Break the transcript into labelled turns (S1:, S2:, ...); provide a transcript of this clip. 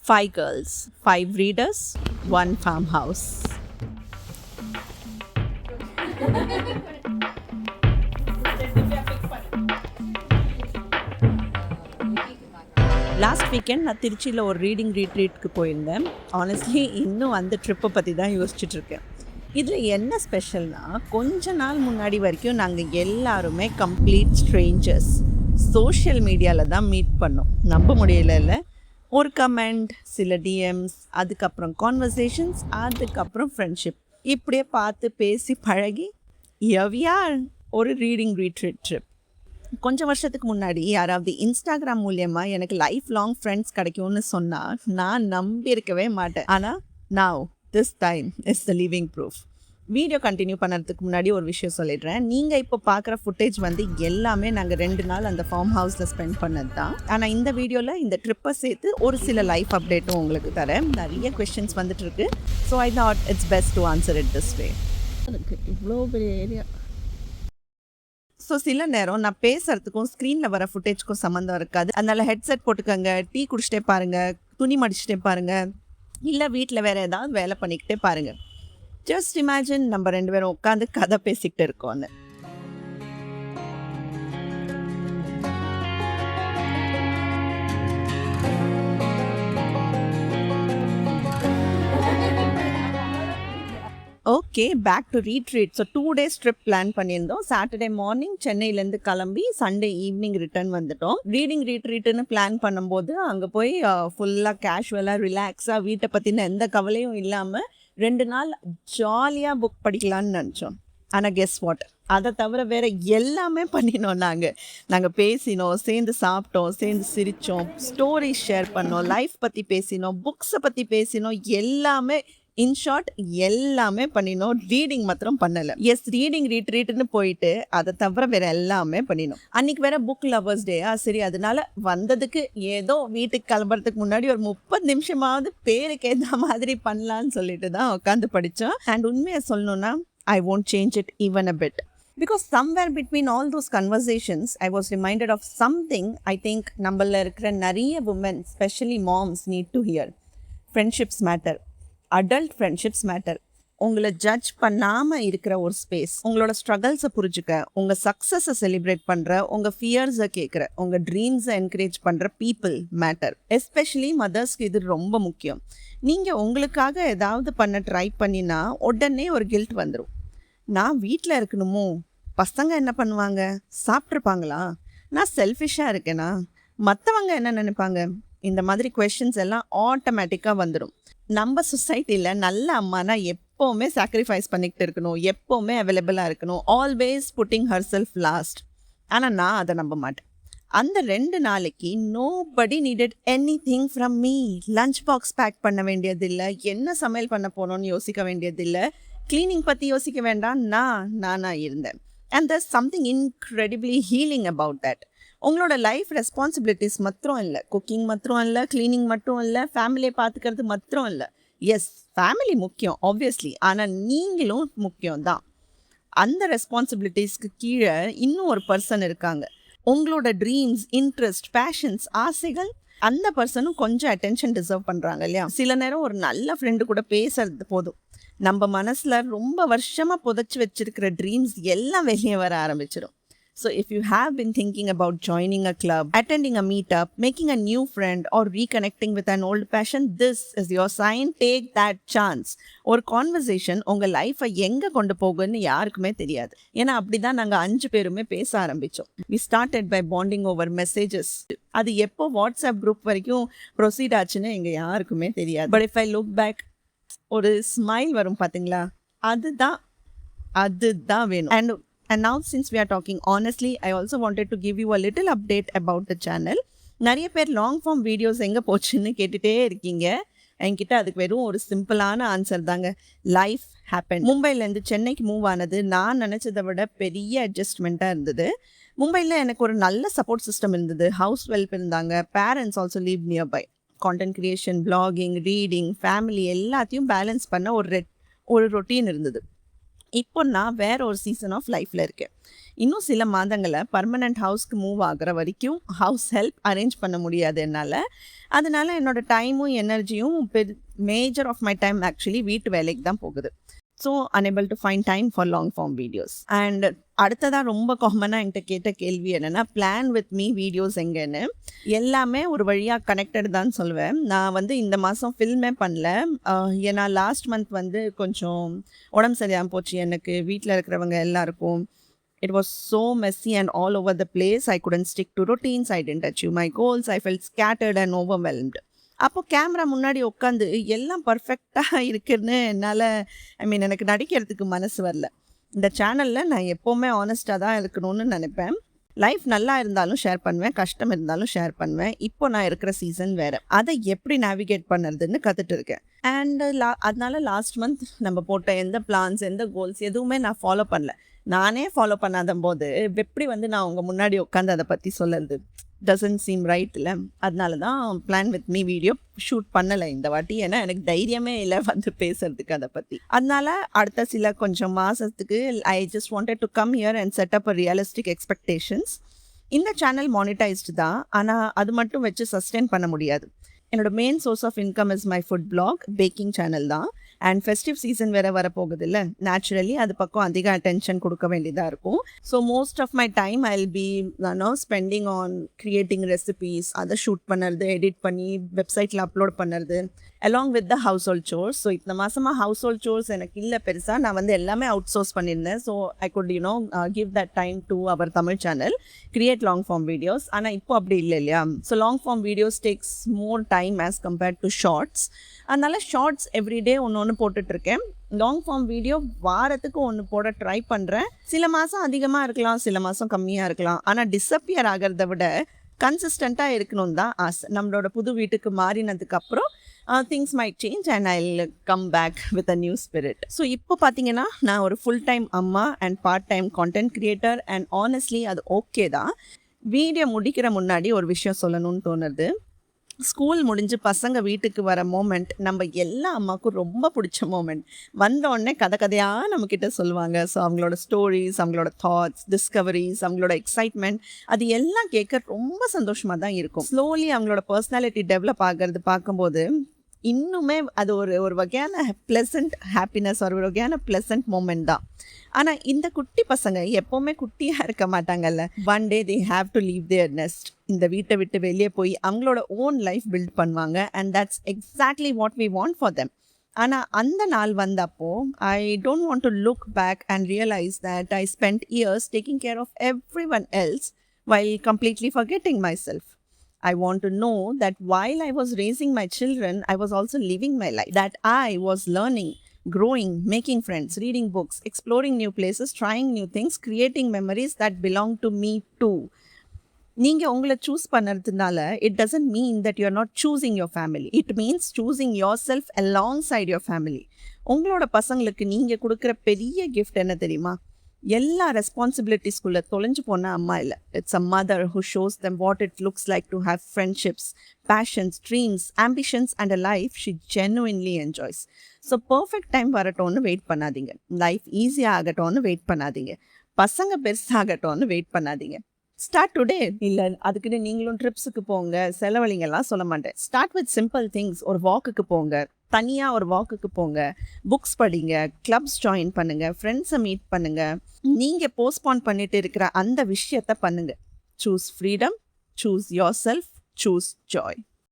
S1: 5 girls, 5 readers, 1 farmhouse. Last weekend நான் திருச்சியில் ஒரு ரீடிங் ரீட்ரீட்க்கு போயிருந்தேன். ஆனஸ்ட்லி இன்னும் அந்த ட்ரிப்பை பற்றி தான் யோசிச்சுட்ருக்கேன். இதில் என்ன ஸ்பெஷல்னால், கொஞ்ச நாள் முன்னாடி வரைக்கும் நாங்கள் எல்லாருமே கம்ப்ளீட் ஸ்ட்ரேஞ்சர்ஸ். சோஷியல் மீடியாவில் தான் மீட் பண்ணோம். நம்ப முடியல. ஒரு கமெண்ட், சில டிஎம்ஸ், அதுக்கப்புறம் கான்வர்சேஷன்ஸ், அதுக்கப்புறம் ஃப்ரெண்ட்ஷிப். இப்படியே பார்த்து பேசி பழகி எவ்யார் ஒரு ரீடிங் ரீட்ரீட் ட்ரிப். கொஞ்சம் வருஷத்துக்கு முன்னாடி யாராவது இன்ஸ்டாகிராம் மூலியமாக எனக்கு லைஃப் லாங் ஃப்ரெண்ட்ஸ் கிடைக்கும்னு சொன்னால் நான் நம்பியிருக்கவே மாட்டேன். ஆனால் now this time is the living proof. Video continue பண்ணுறதுக்கு முன்னாடி ஒரு விஷயம் சொல்லிடுறேன். நீங்கள் இப்போ பார்க்குற ஃபுட்டேஜ் எல்லாமே நாங்கள் 2 நாள் அந்த ஃபார்ம் ஹவுஸில் ஸ்பெண்ட் பண்ணது தான். ஆனால் இந்த வீடியோவில் இந்த ட்ரிப்பை சேர்த்து ஒரு சில லைஃப் அப்டேட்டும் உங்களுக்கு தரேன். நிறைய கொஸ்டின்ஸ் வந்துட்டுருக்கு. So I thought it's best to answer it this way. எனக்கு இவ்வளோ பெரிய ஏரியா. ஸோ சில நேரம் நான் பேசுகிறதுக்கும் ஸ்க்ரீனில் வர ஃபுட்டேஜ்க்கும் சம்மந்தம் இருக்காது. அதனால் ஹெட்செட் போட்டுக்கோங்க, டீ குடிச்சிட்டே பாருங்கள், துணி மடிச்சிட்டே பாருங்கள், இல்லை வீட்டில் வேறு ஏதாவது வேலை பண்ணிக்கிட்டே பாருங்கள். ஜஸ்ட் இமேஜின் நம்ம 2 பேரும் உட்காந்து கதை பேசிக்கிட்டு இருக்கோன்னு. Okay, back to retreat. So 2 days trip plan பண்ணியிருந்தோம். சாட்டர்டே மார்னிங் சென்னையிலேருந்து கிளம்பி சண்டே ஈவினிங் ரிட்டர்ன் வந்துட்டோம். ரீடிங் ரீட்ரீட்டுன்னு பிளான் பண்ணும்போது அங்கே போய் ஃபுல்லாக கேஷுவலாக ரிலாக்ஸாக வீட்டை பற்றின எந்த கவலையும் இல்லாமல் 2 நாள் ஜாலியாக புக் படிக்கலான்னு நினச்சோம். ஆனால் கெஸ் வாட், அதை தவிர வேறு எல்லாமே பண்ணினோம். நாங்கள் பேசினோம், சேர்ந்து சாப்பிட்டோம், சேர்ந்து சிரித்தோம், ஸ்டோரிஸ் ஷேர் பண்ணோம், லைஃப் பற்றி பேசினோம், புக்ஸை பற்றி பேசினோம், எல்லாமே இன் ஷார்ட் எல்லாமே பண்ணினோம். ரீடிங் மாத்திரம் பண்ணலை. எஸ், ரீடிங் ரீட்ரீட்னு போயிட்டு அதை தவிர வேறு எல்லாமே பண்ணினோம். அன்றைக்கி வேறு புக் லவர்ஸ் டே. சரி, அதனால வந்ததுக்கு ஏதோ வீட்டுக்கு கிளம்புறதுக்கு முன்னாடி ஒரு 30 நிமிஷமாவது பேருக்கு ஏற்ற மாதிரி பண்ணலான்னு சொல்லிட்டு தான் உட்காந்து படித்தோம். அண்ட் உண்மையை சொல்லணுன்னா I won't change it even a bit. Because somewhere between all those conversations, I was reminded of something I think நம்மள இருக்கிற நிறைய women, especially moms, need to hear. Friendships matter. Adult friendships matter. உங்களை judge பண்ணாமல் இருக்கிற ஒரு space, உங்களோட ஸ்ட்ரகிள்ஸை புரிஞ்சுக்க, உங்கள் சக்ஸஸை செலிப்ரேட் பண்ணுற, உங்கள் ஃபியர்ஸை கேட்குற, உங்கள் ட்ரீம்ஸை என்கரேஜ் பண்ணுற பீப்புள் மேட்டர். எஸ்பெஷலி மதர்ஸ்க்கு இது ரொம்ப முக்கியம். நீங்கள் உங்களுக்காக ஏதாவது பண்ண ட்ரை பண்ணினா உடனே ஒரு கில்ட் வந்துடும். நான் வீட்டில் இருக்கணுமோ, பசங்க என்ன பண்ணுவாங்க, சாப்பிட்ருப்பாங்களா, நான் செல்ஃபிஷாக இருக்கேனா, மற்றவங்க என்ன நினைப்பாங்க, இந்த மாதிரி கொஷின்ஸ் எல்லாம் ஆட்டோமேட்டிக்காக வந்துடும். நம்ம சொசைட்டியில் நல்ல அம்மானா எப்போவுமே சாக்ரிஃபைஸ் பண்ணிக்கிட்டு இருக்கணும், எப்போவுமே அவைலபிளாக இருக்கணும், always pudding her self last. ஆனால் நான் அதை நம்ப மாட்டேன். அந்த 2 நாளைக்கு nobody needed anything from me. Lunch box pack பண்ண வேண்டியதில்லை, என்ன சமையல் பண்ண போனோன்னு யோசிக்க வேண்டியதில்லை, க்ளீனிங் பற்றி யோசிக்க வேண்டாம். நானாக இருந்தேன். And there's something incredibly healing about that. உங்களோட லைஃப் ரெஸ்பான்சிபிலிட்டிஸ் மாத்திரம் இல்லை, குக்கிங் மாத்திரம் இல்லை, க்ளீனிங் மட்டும் இல்லை, ஃபேமிலியை பார்த்துக்கிறது மாத்திரம் இல்லை. எஸ், ஃபேமிலி முக்கியம் ஆப்வியஸ்லி, ஆனால் நீங்களும் முக்கியம் தான். அந்த ரெஸ்பான்சிபிலிட்டிஸ்க்கு கீழே இன்னும் ஒரு பர்சன் இருக்காங்க. உங்களோட ட்ரீம்ஸ், இன்ட்ரெஸ்ட், பேஷன்ஸ், ஆசைகள், அந்த பர்சனும் கொஞ்சம் அட்டென்ஷன் டிசர்வ் பண்ணுறாங்க இல்லையா? சில நேரம் ஒரு நல்ல ஃப்ரெண்டு கூட பேசுறது போதும், நம்ம மனசில் ரொம்ப வருஷமாக புதைச்சி வச்சிருக்கிற ட்ரீம்ஸ் எல்லாம் வெளியே வர ஆரம்பிச்சிடும். So if you have been thinking about joining a club, attending a meetup, making a new friend or reconnecting with an old passion, this is your sign. Take that chance. ஒரு conversation உங்கள் லைஃப்பை எங்கே கொண்டு போகுன்னு யாருக்குமே தெரியாது. ஏன்னா அப்படி தான் நாங்கள் 5 பேருமே பேச ஆரம்பித்தோம். We started by bonding over messages. அது எப்போ வாட்ஸ்அப் குரூப் வரைக்கும் ப்ரொசீட் ஆச்சுன்னு எங்கள் யாருக்குமே தெரியாது. But if I look back, ஒரு ஸ்மைல் வரும் பார்த்தீங்களா, அதுதான் வேணும். And now since we are talking honestly, I also wanted to give you a little update about the channel. நிறைய பேர் லாங் ஃபார்ம் வீடியோஸ் எங்கே போச்சுன்னு கேட்டுகிட்டே இருக்கீங்க. என்கிட்ட அதுக்கு வெறும் ஒரு சிம்பிளான ஆன்சர் தாங்க. Life happen. மும்பைலேருந்து சென்னைக்கு மூவ் ஆனது நான் நினச்சதை விட பெரிய அட்ஜஸ்ட்மெண்ட்டாக இருந்தது. மும்பையில் எனக்கு ஒரு நல்ல சப்போர்ட் சிஸ்டம் இருந்தது. ஹவுஸ் ஹெல்ப் இருந்தாங்க. Parents also leave nearby. Content creation, blogging, reading, family எல்லாத்தையும் பேலன்ஸ் பண்ண ஒரு ரொட்டீன் இருந்தது. இப்போ நான் வேற ஒரு சீசன் ஆஃப் லைஃப்பில் இருக்கேன். இன்னும் சில மாதங்களை பர்மனெண்ட் ஹவுஸ்க்கு மூவ் ஆகுற வரைக்கும் ஹவுஸ் ஹெல்ப் அரேஞ்ச் பண்ண முடியாது என்னால். அதனால என்னோட டைமும் எனர்ஜியும் major of my time actually வீட்டு வேலைக்கு தான் போகுது. So unable to find time for long form videos. And அடுத்ததாக ரொம்ப காமனாக என்கிட்ட கேட்ட கேள்வி என்னென்னா, பிளான் வித் மீ வீடியோஸ் எங்கேன்னு. எல்லாமே ஒரு வழியாக கனெக்டட் தான் சொல்லுவேன். நான் வந்து இந்த மாதம் ஃபில்மே பண்ணல. ஏன்னா லாஸ்ட் மந்த் வந்து கொஞ்சம் உடம்பு சரியாமல் போச்சு எனக்கு, வீட்டில் இருக்கிறவங்க எல்லாருக்கும். It was so messy and all over the place. I couldn't stick to routines. I didn't achieve my goals. I felt scattered and overwhelmed. அப்போ கேமரா முன்னாடி உட்காந்து எல்லாம் பர்ஃபெக்டாக இருக்குன்னு என்னால் எனக்கு நடிக்கிறதுக்கு மனசு வரல. இந்த சேனலில் நான் எப்போவுமே ஆனஸ்டாக தான் இருக்கணும்னு நினைப்பேன். லைஃப் நல்லா இருந்தாலும் ஷேர் பண்ணுவேன், கஷ்டம் இருந்தாலும் ஷேர் பண்ணுவேன். இப்போ நான் இருக்கிற சீசன் வேறு, அதை எப்படி நேவிகேட் பண்ணுறதுன்னு கற்றுட்டு இருக்கேன். அண்ட் அதனால லாஸ்ட் மந்த் நம்ம போட்ட எந்த பிளான்ஸ், எந்த கோல்ஸ் எதுவுமே நான் ஃபாலோ பண்ணல. நானே ஃபாலோ பண்ணாத போது எப்படி வந்து நான் உங்கள் முன்னாடி உட்காந்து அதை பற்றி சொல்லுறது டசன்ட் சீம் ரைட் இல்லை. அதனால தான் plan with me video shoot பண்ணலை இந்த வாட்டி. ஏன்னா எனக்கு தைரியமே இல்லை வந்து பேசுறதுக்கு அதை பற்றி. அதனால அடுத்த சில கொஞ்சம் மாதத்துக்கு I just wanted to come here and set up a realistic expectations. இந்த சேனல் மானிட்டைஸ்டு தான், ஆனால் அது மட்டும் வச்சு சஸ்டெயின் பண்ண முடியாது. என்னோட main source of income is my food blog, baking channel தான். அண்ட் ஃபெஸ்டிவ் சீசன் வேறு வரப்போகுது இல்லை, நேச்சுரலி அது பக்கம் அதிக அட்டென்ஷன் கொடுக்க வேண்டியதாக இருக்கும். So most of my time I will be spending on creating recipes, அதை ஷூட் பண்ணுறது, எடிட் பண்ணி வெப்சைட்டில் அப்லோட் பண்ணுறது, along with the household chores. So இந்த மாதமாக household chores எனக்கு இல்லை பெருசாக. நான் வந்து எல்லாமே அவுட் சோர்ஸ் பண்ணியிருந்தேன். So I could give that time to our Tamil channel, create long form videos. ஆனால் இப்போ அப்படி இல்லை இல்லையா. So long form videos takes more time as compared to shorts. அதனால ஷார்ட்ஸ் எவ்ரிடே ஒன்று போட்டுட்ருக்கேன். லாங் ஃபார்ம் வீடியோ வாரத்துக்கு ஒன்று போட ட்ரை பண்ணுறேன். சில மாதம் அதிகமாக இருக்கலாம், சில மாதம் கம்மியாக இருக்கலாம். ஆனால் டிஸப்பியர் ஆகிறத விட கன்சிஸ்டண்ட்டாக இருக்கணும் தான் ஆசை. நம்மளோட புது வீட்டுக்கு மாறினதுக்கப்புறம் things might change and I'll come back with a new spirit. So இப்போ பார்த்தீங்கன்னா நான் ஒரு ஃபுல் டைம் அம்மா and part time content creator. And honestly அது ஓகே தான். வீடியோ முடிக்கிற முன்னாடி ஒரு விஷயம் சொல்லணும்னு தோணுது. ஸ்கூல் முடிஞ்சு பசங்க வீட்டுக்கு வர மோமெண்ட் நம்ம எல்லா அம்மாவுக்கும் ரொம்ப பிடிச்ச மோமெண்ட். வந்தோடனே கதையாக நம்மக்கிட்ட சொல்லுவாங்க. ஸோ அவங்களோட ஸ்டோரிஸ், அவங்களோட தாட்ஸ், டிஸ்கவரிஸ், அவங்களோட எக்ஸைட்மெண்ட், அது எல்லாம் கேட்க ரொம்ப சந்தோஷமாக தான் இருக்கும். ஸ்லோலி அவங்களோட பர்சனாலிட்டி டெவலப் ஆகிறது பார்க்கும்போது இன்னுமே அது ஒரு வகையான ப்ளசண்ட் ஹாப்பினஸ், ஒரு வகையான ப்ளசண்ட் மூமெண்ட் தான். ஆனால் இந்த குட்டி பசங்க எப்போவுமே குட்டியாக இருக்க மாட்டாங்கல்ல. One day they have to leave their nest. இந்த வீட்டை விட்டு வெளியே போய் அவங்களோட ஓன் லைஃப் பில்ட் பண்ணுவாங்க. And that's exactly what we want for them. ஆனால் அந்த நாள் வந்தப்போ I don't want to look back and realise that I spend years taking care of every one else while completely forgetting myself. I want to know that while I was raising my children, I was also living my life. That I was learning, growing, making friends, reading books, exploring new places, trying new things, creating memories that belong to me too. நீங்கள் உங்களை choose பண்ணுறதுனால it doesn't mean that you're not choosing your family. It means choosing yourself alongside your family. உங்களோட பசங்களுக்கு நீங்கள் கொடுக்குற பெரிய gift என்ன தெரியுமா? எல்லா ரெஸ்பான்சிபிலிட்டிஸ்குள்ளே தொலைஞ்சு போன அம்மா இல்லை. It's a mother who shows them what it looks like to have friendships, passions, dreams, ambitions and a life she genuinely enjoys. So perfect time வரட்டோன்னு வெயிட் பண்ணாதீங்க. லைஃப் ஈஸியாக ஆகட்டோன்னு வெயிட் பண்ணாதீங்க. பசங்க பெருசாகட்டோன்னு வெயிட் பண்ணாதீங்க. Start today. இல்லை அதுக்குன்னு நீங்களும் ட்ரிப்ஸுக்கு போங்க, செலவழிங்கெல்லாம் சொல்ல மாட்டேன். Start with simple things. ஒரு வாக்குக்கு போங்க, தனியாக ஒரு வாக்குக்கு போங்க, புக்ஸ் படிங்க, கிளப்ஸ் ஜாயின் பண்ணுங்கள், ஃப்ரெண்ட்ஸை மீட் பண்ணுங்கள். நீங்கள் போஸ்ட்பான் பண்ணிட்டு இருக்கிற அந்த விஷயத்தை பண்ணுங்கள். Choose freedom, choose your self, choose Joy.